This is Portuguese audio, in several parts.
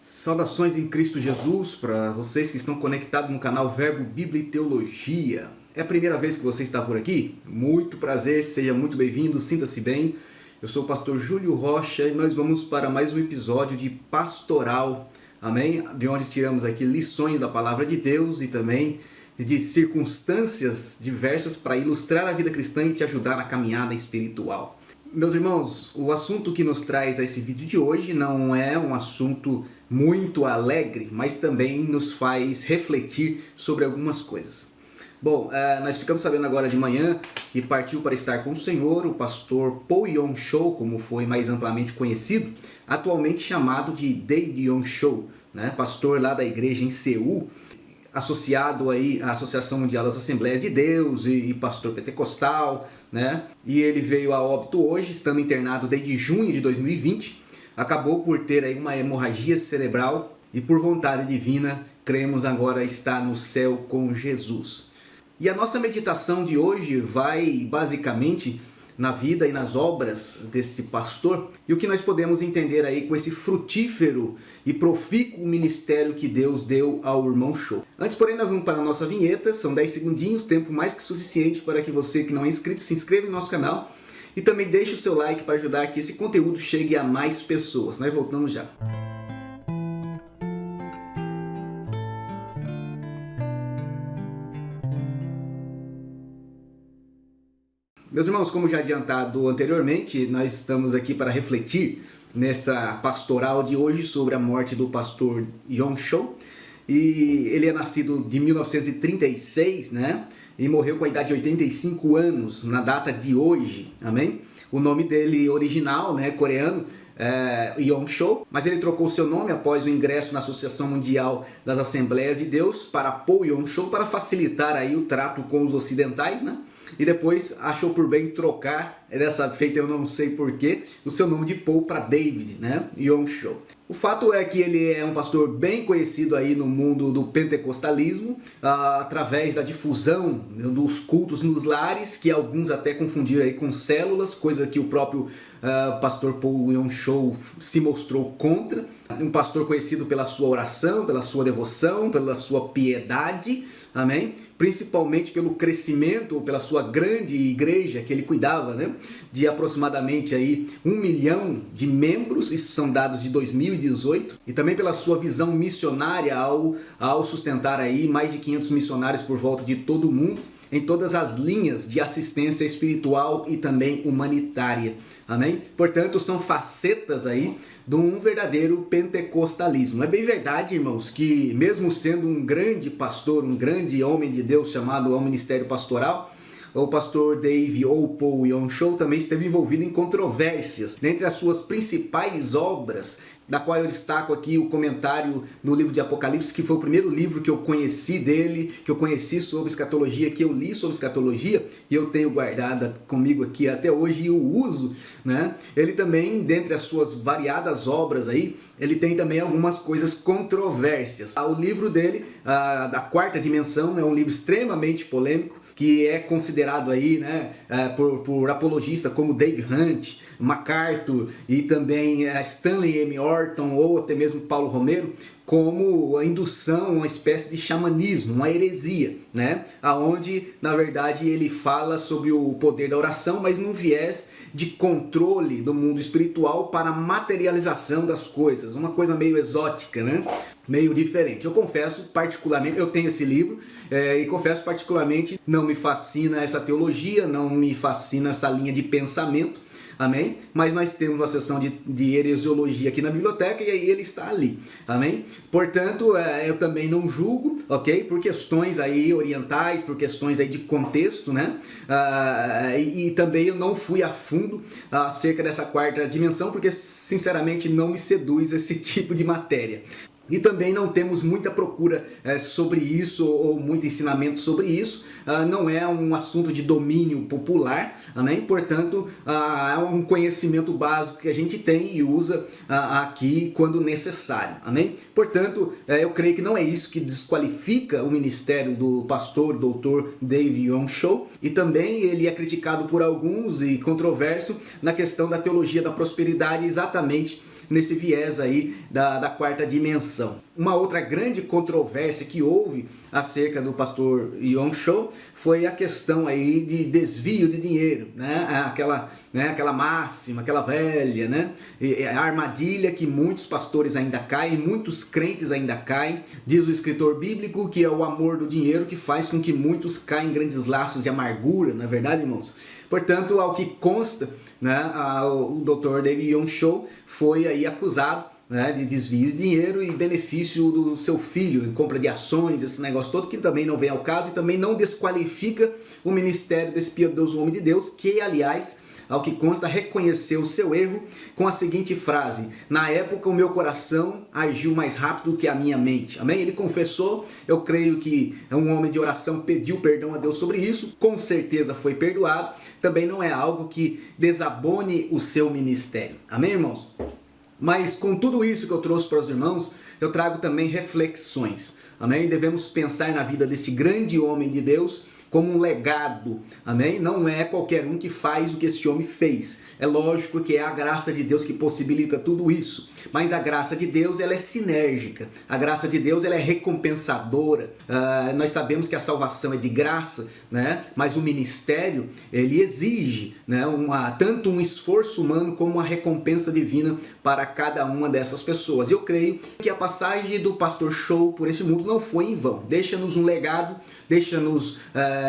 Saudações em Cristo Jesus para vocês que estão conectados no canal Verbo Bíblia e Teologia. É a primeira vez que você está por aqui? Muito prazer, seja muito bem-vindo, sinta-se bem. Eu sou o pastor Júlio Rocha e nós vamos para mais um episódio de Pastoral, amém? De onde tiramos aqui lições da Palavra de Deus e também de circunstâncias diversas para ilustrar a vida cristã e te ajudar na caminhada espiritual. Meus irmãos, o assunto que nos traz a esse vídeo de hoje não é um assunto muito alegre, mas também nos faz refletir sobre algumas coisas. Bom, nós ficamos sabendo agora de manhã que partiu para estar com o Senhor o pastor Po Yong-cho, como foi mais amplamente conhecido, atualmente chamado de David Yong-cho, né? Pastor lá da igreja em Seul, associado aí à Associação Mundial das Assembleias de Deus e pastor pentecostal, né? E ele veio a óbito hoje, estando internado desde junho de 2020, acabou por ter aí uma hemorragia cerebral e por vontade divina, cremos agora está no céu com Jesus. E a nossa meditação de hoje vai basicamente na vida e nas obras desse pastor e o que nós podemos entender aí com esse frutífero e profícuo ministério que Deus deu ao irmão Cho. Antes, porém, nós vamos para a nossa vinheta, são 10 segundinhos, tempo mais que suficiente para que você que não é inscrito se inscreva em nosso canal e também deixe o seu like para ajudar que esse conteúdo chegue a mais pessoas. Nós voltamos já. Meus irmãos, como já adiantado anteriormente, nós estamos aqui para refletir nessa pastoral de hoje sobre a morte do pastor Yong-cho. E ele é nascido de 1936, né? E morreu com a idade de 85 anos na data de hoje, amém? O nome dele original, né, coreano, Yong-cho, mas ele trocou seu nome após o ingresso na Associação Mundial das Assembleias de Deus para Po Yong-cho para facilitar aí o trato com os ocidentais, né? E depois achou por bem trocar, dessa feita eu não sei porquê, o seu nome de Po para David, né? Yong-cho. O fato é que ele é um pastor bem conhecido aí no mundo do pentecostalismo, através da difusão dos cultos nos lares, que alguns até confundiram aí com células, coisa que o próprio pastor Po Yong-cho se mostrou contra. Um pastor conhecido pela sua oração, pela sua devoção, pela sua piedade, amém? Principalmente pelo crescimento, ou pela sua grande igreja que ele cuidava, né? De aproximadamente aí 1 milhão de membros, isso são dados de 2018, e também pela sua visão missionária ao sustentar aí mais de 500 missionários por volta de todo o mundo, em todas as linhas de assistência espiritual e também humanitária, amém? Portanto, são facetas aí de um verdadeiro pentecostalismo. É bem verdade, irmãos, que mesmo sendo um grande pastor, um grande homem de Deus chamado ao ministério pastoral, o pastor Dave ou Po Yong-cho também esteve envolvido em controvérsias. Dentre as suas principais obras, da qual eu destaco aqui o comentário no livro de Apocalipse, que foi o primeiro livro que eu conheci dele, que eu conheci sobre escatologia, que eu li sobre escatologia, e eu tenho guardada comigo aqui até hoje e eu uso, né? Ele também, dentre as suas variadas obras aí, ele tem também algumas coisas controvérsias. O livro dele, da Quarta Dimensão, é um livro extremamente polêmico, que é considerado aí, né, por apologistas como Dave Hunt, MacArthur e também Stanley M. Orton ou até mesmo Paulo Romero, como a indução, uma espécie de xamanismo, uma heresia, né? Aonde, na verdade, ele fala sobre o poder da oração, mas num viés de controle do mundo espiritual para a materialização das coisas, uma coisa meio exótica, né? Meio diferente. Eu confesso particularmente, eu tenho esse livro e confesso particularmente, não me fascina essa teologia, não me fascina essa linha de pensamento, amém? Mas nós temos uma seção de heresiologia aqui na biblioteca e aí ele está ali, amém? Portanto, eu também não julgo, ok? Por questões aí orientais, por questões aí de contexto, né? E também eu não fui a fundo acerca dessa quarta dimensão, porque sinceramente não me seduz esse tipo de matéria. E também não temos muita procura sobre isso ou muito ensinamento sobre isso. Não é um assunto de domínio popular, né? Portanto, é um conhecimento básico que a gente tem e usa aqui quando necessário. Amém? Portanto, eu creio que não é isso que desqualifica o ministério do pastor Dr. Dave Yong-cho. E também ele é criticado por alguns e controverso na questão da teologia da prosperidade, exatamente nesse viés aí da quarta dimensão. Uma outra grande controvérsia que houve acerca do pastor Yong Shou foi a questão aí de desvio de dinheiro, né? Aquela máxima, aquela velha, né? A armadilha que muitos pastores ainda caem, muitos crentes ainda caem. Diz o escritor bíblico que é o amor do dinheiro que faz com que muitos caem em grandes laços de amargura, não é verdade, irmãos? Portanto, ao que consta, né, o Dr. David Yong Shou foi aí acusado, né, de desvio de dinheiro e benefício do seu filho em compra de ações, esse negócio todo, que também não vem ao caso e também não desqualifica o ministério desse piedoso homem de Deus, que, aliás, ao que consta, reconheceu o seu erro com a seguinte frase: na época o meu coração agiu mais rápido que a minha mente. Amém? Ele confessou, eu creio que um homem de oração pediu perdão a Deus sobre isso, com certeza foi perdoado, também não é algo que desabone o seu ministério. Amém, irmãos? Mas com tudo isso que eu trouxe para os irmãos, eu trago também reflexões. Amém? Devemos pensar na vida deste grande homem de Deus como um legado, amém? Não é qualquer um que faz o que esse homem fez. É lógico que é a graça de Deus que possibilita tudo isso, mas a graça de Deus, ela é sinérgica, a graça de Deus, ela é recompensadora. Nós sabemos que a salvação é de graça, né? Mas o ministério, ele exige, né, tanto um esforço humano como uma recompensa divina para cada uma dessas pessoas. Eu creio que a passagem do pastor Shou por esse mundo não foi em vão. Deixa-nos um legado, deixa-nos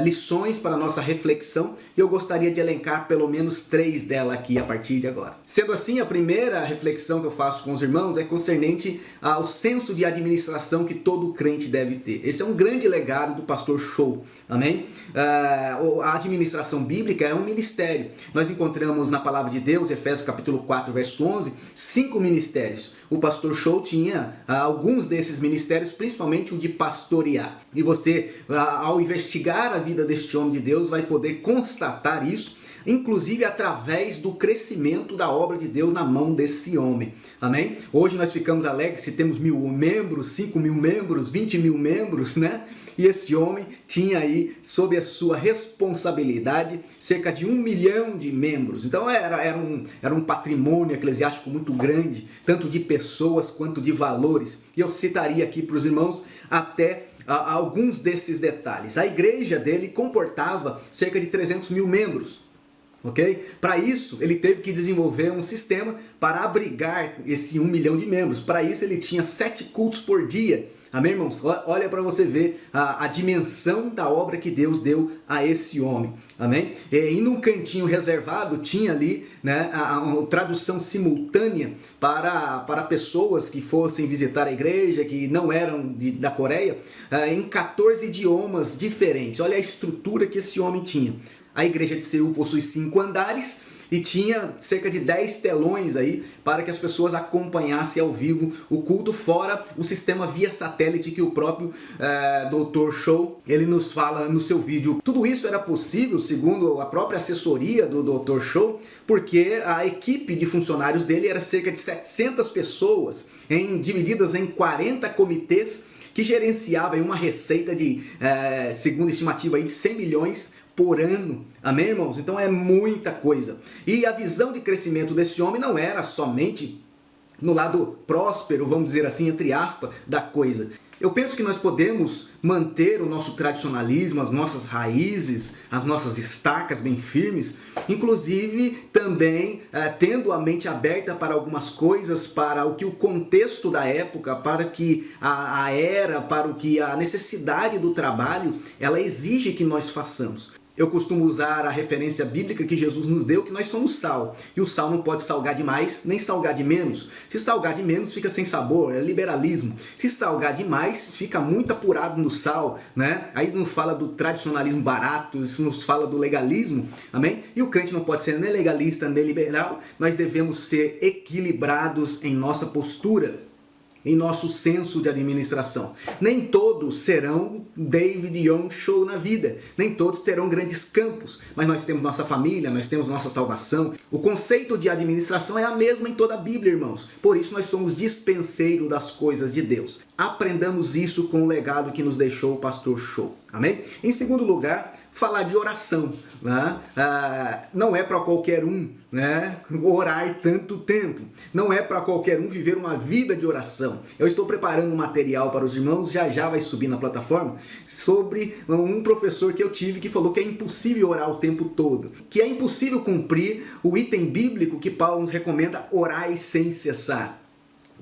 lições para a nossa reflexão, e eu gostaria de elencar pelo menos 3 delas aqui a partir de agora. Sendo assim, a primeira reflexão que eu faço com os irmãos é concernente ao senso de administração que todo crente deve ter. Esse é um grande legado do pastor Shou, amém? A administração bíblica é um ministério. Nós encontramos na palavra de Deus, Efésios capítulo 4, verso 11, 5 ministérios. O pastor Shou tinha alguns desses ministérios, principalmente o de pastorear. E você, ao investigar a vida deste homem de Deus, vai poder constatar isso, inclusive através do crescimento da obra de Deus na mão desse homem. Amém? Hoje nós ficamos alegres se temos 1.000 membros, 5.000 membros, 20.000 membros, né? E esse homem tinha aí, sob a sua responsabilidade, cerca de 1 milhão de membros. Então era um patrimônio eclesiástico muito grande, tanto de pessoas quanto de valores. E eu citaria aqui para os irmãos até alguns desses detalhes. A igreja dele comportava cerca de 300.000 membros. Ok? Para isso, ele teve que desenvolver um sistema para abrigar esse 1 milhão de membros. Para isso, ele tinha 7 cultos por dia. Amém, irmãos? Olha para você ver a dimensão da obra que Deus deu a esse homem. Amém? E num cantinho reservado tinha ali, né, a tradução simultânea para pessoas que fossem visitar a igreja, que não eram da Coreia, em 14 idiomas diferentes. Olha a estrutura que esse homem tinha. A igreja de Seul possui 5 andares e tinha cerca de 10 telões aí para que as pessoas acompanhassem ao vivo o culto, fora o sistema via satélite que o próprio Dr. Shou, ele nos fala no seu vídeo. Tudo isso era possível, segundo a própria assessoria do Dr. Shou, porque a equipe de funcionários dele era cerca de 700 pessoas, divididas em 40 comitês, que gerenciava uma receita de, segundo a estimativa, aí, de 100 milhões por ano. Amém, irmãos? Então é muita coisa. E a visão de crescimento desse homem não era somente no lado próspero, vamos dizer assim, entre aspas, da coisa. Eu penso que nós podemos manter o nosso tradicionalismo, as nossas raízes, as nossas estacas bem firmes, inclusive também tendo a mente aberta para algumas coisas, para o que o contexto da época, para que a era, para o que a necessidade do trabalho, ela exige que nós façamos. Eu costumo usar a referência bíblica que Jesus nos deu, que nós somos sal. E o sal não pode salgar demais, nem salgar de menos. Se salgar de menos, fica sem sabor, é liberalismo. Se salgar demais, fica muito apurado no sal, né? Aí não fala do tradicionalismo barato, isso nos fala do legalismo, amém? E o crente não pode ser nem legalista, nem liberal. Nós devemos ser equilibrados em nossa postura, em nosso senso de administração. Nem todos serão David Yong Shou na vida, nem todos terão grandes campos, mas nós temos nossa família, nós temos nossa salvação. O conceito de administração é a mesma em toda a Bíblia, irmãos. Por isso nós somos dispenseiros das coisas de Deus. Aprendamos isso com o legado que nos deixou o pastor Shou. Amém? Em segundo lugar, falar de oração. Né? Não é para qualquer um, né, orar tanto tempo. Não é para qualquer um viver uma vida de oração. Eu estou preparando um material para os irmãos, já vai subir na plataforma, sobre um professor que eu tive que falou que é impossível orar o tempo todo. Que é impossível cumprir o item bíblico que Paulo nos recomenda: orai sem cessar.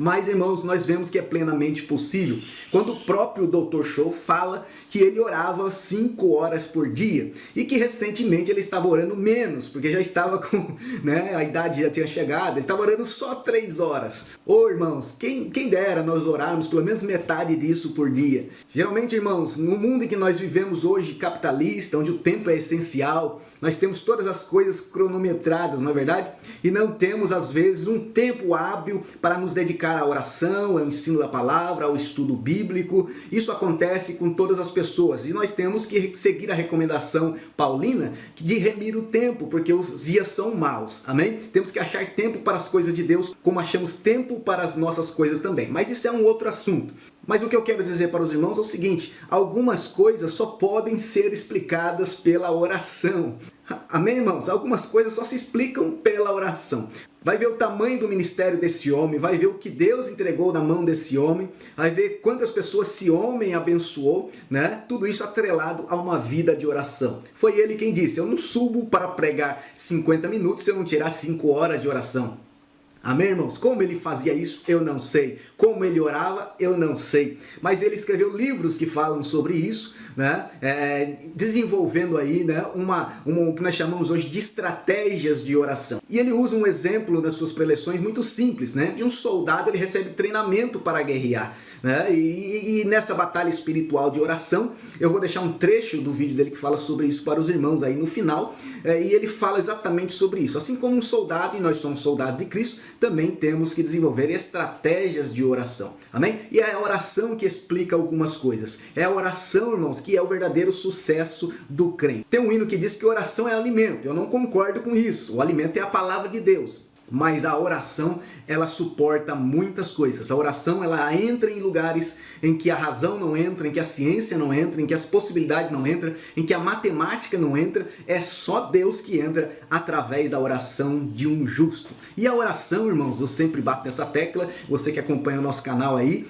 Mas, irmãos, nós vemos que é plenamente possível quando o próprio Dr. Show fala que ele orava 5 horas por dia e que recentemente ele estava orando menos, porque já estava com, né, a idade já tinha chegado, ele estava orando só 3 horas. Ô, irmãos, quem dera nós orarmos pelo menos metade disso por dia. Geralmente, irmãos, no mundo em que nós vivemos hoje, capitalista, onde o tempo é essencial, nós temos todas as coisas cronometradas, não é verdade? E não temos, às vezes, um tempo hábil para nos dedicar à oração, ao ensino da palavra, ao estudo bíblico. Isso acontece com todas as pessoas e nós temos que seguir a recomendação paulina de remir o tempo, porque os dias são maus, amém? Temos que achar tempo para as coisas de Deus, como achamos tempo para as nossas coisas também, mas isso é um outro assunto. Mas o que eu quero dizer para os irmãos é o seguinte: algumas coisas só podem ser explicadas pela oração. Amém, irmãos? Algumas coisas só se explicam pela oração. Vai ver o tamanho do ministério desse homem, vai ver o que Deus entregou na mão desse homem, vai ver quantas pessoas esse homem abençoou, né? Tudo isso atrelado a uma vida de oração. Foi ele quem disse: eu não subo para pregar 50 minutos se eu não tirar 5 horas de oração. Amém, irmãos? Como ele fazia isso, eu não sei. Como ele orava, eu não sei. Mas ele escreveu livros que falam sobre isso, né? Desenvolvendo aí, né, o que nós chamamos hoje de estratégias de oração. E ele usa um exemplo nas suas preleções muito simples, né? De um soldado, ele recebe treinamento para guerrear, né? E nessa batalha espiritual de oração, eu vou deixar um trecho do vídeo dele que fala sobre isso para os irmãos aí no final, e ele fala exatamente sobre isso. Assim como um soldado, e nós somos soldados de Cristo, também temos que desenvolver estratégias de oração, amém? E é a oração que explica algumas coisas. É a oração, irmãos, que é o verdadeiro sucesso do crente. Tem um hino que diz que oração é alimento. Eu não concordo com isso. O alimento é a palavra de Deus. Mas a oração, ela suporta muitas coisas. A oração, ela entra em lugares em que a razão não entra, em que a ciência não entra, em que as possibilidades não entram, em que a matemática não entra. É só Deus que entra através da oração de um justo. E a oração, irmãos, eu sempre bato nessa tecla. Você que acompanha o nosso canal aí,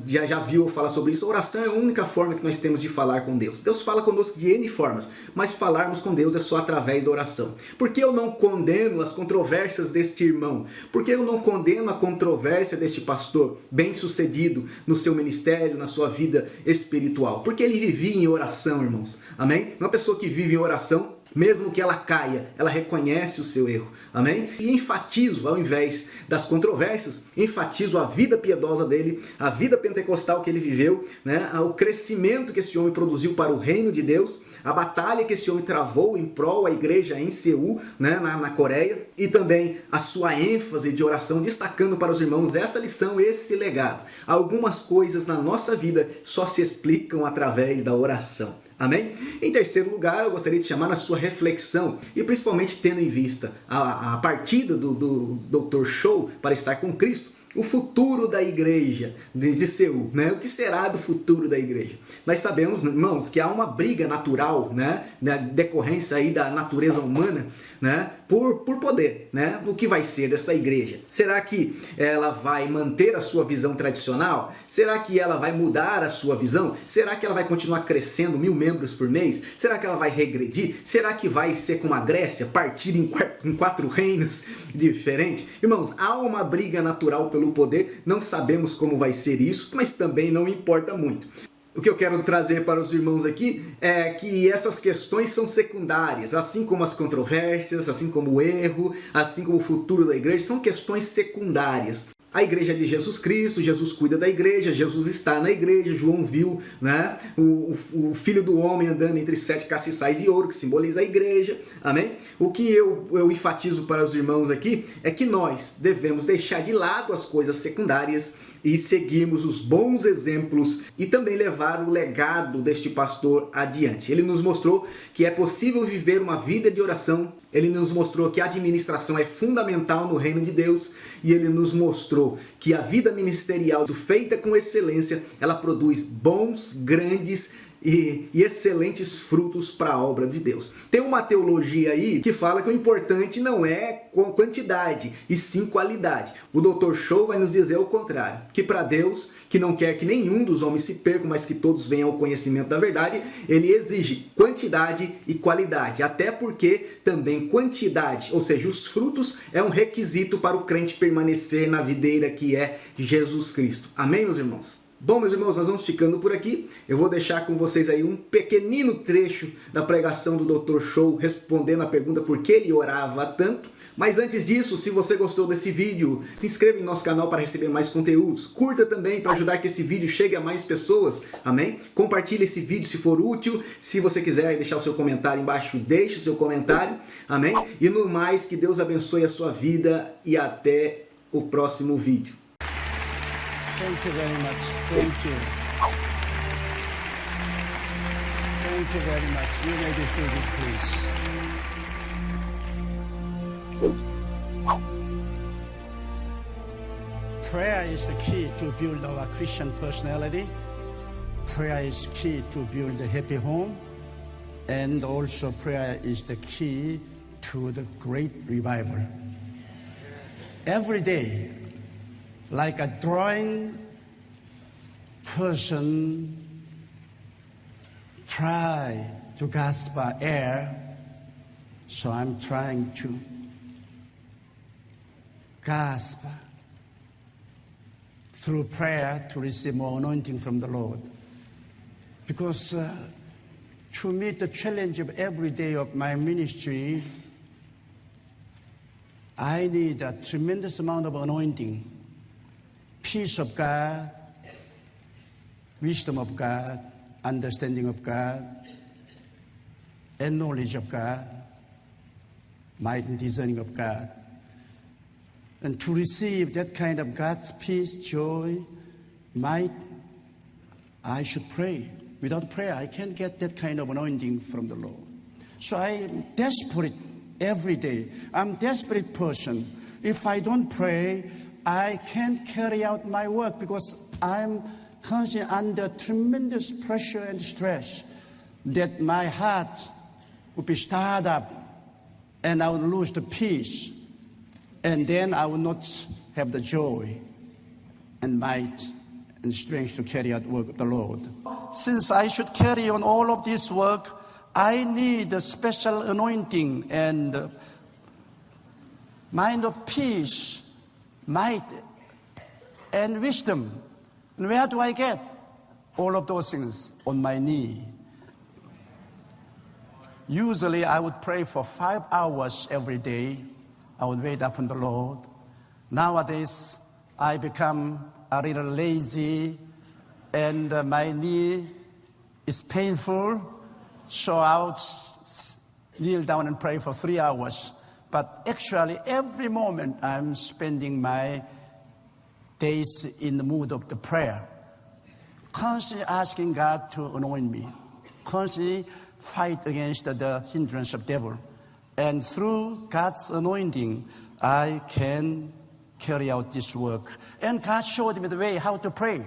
já viu eu falar sobre isso. A oração é a única forma que nós temos de falar com Deus. Deus fala conosco de N formas, mas falarmos com Deus é só através da oração. Por que eu não condeno as controvérsias desse irmão? Porque eu não condeno a controvérsia deste pastor bem sucedido no seu ministério, na sua vida espiritual? Porque ele vivia em oração, irmãos, amém? Uma pessoa que vive em oração, mesmo que ela caia, ela reconhece o seu erro, amém? E enfatizo, ao invés das controvérsias, enfatizo a vida piedosa dele, a vida pentecostal que ele viveu, né? O crescimento que esse homem produziu para o reino de Deus, a batalha que esse homem travou em prol da igreja em Seul, né? na Coreia, e também a sua ênfase de oração, destacando para os irmãos essa lição, esse legado. Algumas coisas na nossa vida só se explicam através da oração. Amém? Em terceiro lugar, eu gostaria de chamar a sua reflexão, e principalmente tendo em vista a partida do Dr. Show para estar com Cristo, o futuro da igreja de Seul, né? O que será do futuro da igreja? Nós sabemos, irmãos, que há uma briga natural, né? Na decorrência aí da natureza humana, né? Por poder, né? O que vai ser dessa igreja? Será que ela vai manter a sua visão tradicional? Será que ela vai mudar a sua visão? Será que ela vai continuar crescendo 1000 membros por mês? Será que ela vai regredir? Será que vai ser como a Grécia, partir em 4 reinos diferentes? Irmãos, há uma briga natural pelo poder, não sabemos como vai ser isso, mas também não importa muito. O que eu quero trazer para os irmãos aqui é que essas questões são secundárias, assim como as controvérsias, assim como o erro, assim como o futuro da igreja, são questões secundárias. A igreja é de Jesus Cristo, Jesus cuida da igreja, Jesus está na igreja, João viu, né, o filho do homem andando entre 7 castiçais de ouro, que simboliza a igreja, amém? O que eu enfatizo para os irmãos aqui é que nós devemos deixar de lado as coisas secundárias e seguirmos os bons exemplos e também levar o legado deste pastor adiante. Ele nos mostrou que é possível viver uma vida de oração, ele nos mostrou que a administração é fundamental no reino de Deus e ele nos mostrou que a vida ministerial feita com excelência, ela produz bons, grandes e excelentes frutos para a obra de Deus. Tem uma teologia aí que fala que o importante não é quantidade, e sim qualidade. O Dr. Show vai nos dizer o contrário, que para Deus, que não quer que nenhum dos homens se percam, mas que todos venham ao conhecimento da verdade, ele exige quantidade e qualidade, até porque também quantidade, ou seja, os frutos, é um requisito para o crente permanecer na videira que é Jesus Cristo. Amém, meus irmãos? Bom, meus irmãos, nós vamos ficando por aqui. Eu vou deixar com vocês aí um pequenino trecho da pregação do Dr. Show, respondendo a pergunta por que ele orava tanto. Mas antes disso, se você gostou desse vídeo, se inscreva em nosso canal para receber mais conteúdos. Curta também para ajudar que esse vídeo chegue a mais pessoas. Amém? Compartilhe esse vídeo se for útil. Se você quiser deixar o seu comentário embaixo, deixe o seu comentário. Amém? E no mais, que Deus abençoe a sua vida e até o próximo vídeo. Thank you very much. Thank you. Thank you very much. You may be seated, please. Prayer is the key to build our Christian personality. Prayer is key to build a happy home. And also prayer is the key to the great revival. Every day, like a drawing person try to gasp air, so I'm trying to gasp through prayer to receive more anointing from the Lord. Because to meet the challenge of every day of my ministry, I need a tremendous amount of anointing. Peace of God, wisdom of God, understanding of God, and knowledge of God, might and discerning of God. And to receive that kind of God's peace, joy, might, I should pray. Without prayer, I can't get that kind of anointing from the Lord. So I'm desperate every day. I'm a desperate person. If I don't pray, I can't carry out my work because I'm constantly under tremendous pressure and stress that my heart would be stirred up and I would lose the peace, and then I would not have the joy and might and strength to carry out work of the Lord. Since I should carry on all of this work, I need a special anointing and mind of peace, might, and wisdom. And where do I get all of those things? On my knee. Usually I would pray for 5 hours every day. I would wait upon the Lord. Nowadays, I become a little lazy and my knee is painful, so I would kneel down and pray for 3 hours. But actually, every moment I'm spending my days in the mood of the prayer, constantly asking God to anoint me, constantly fight against the hindrance of devil. And through God's anointing, I can carry out this work. And God showed me the way how to pray.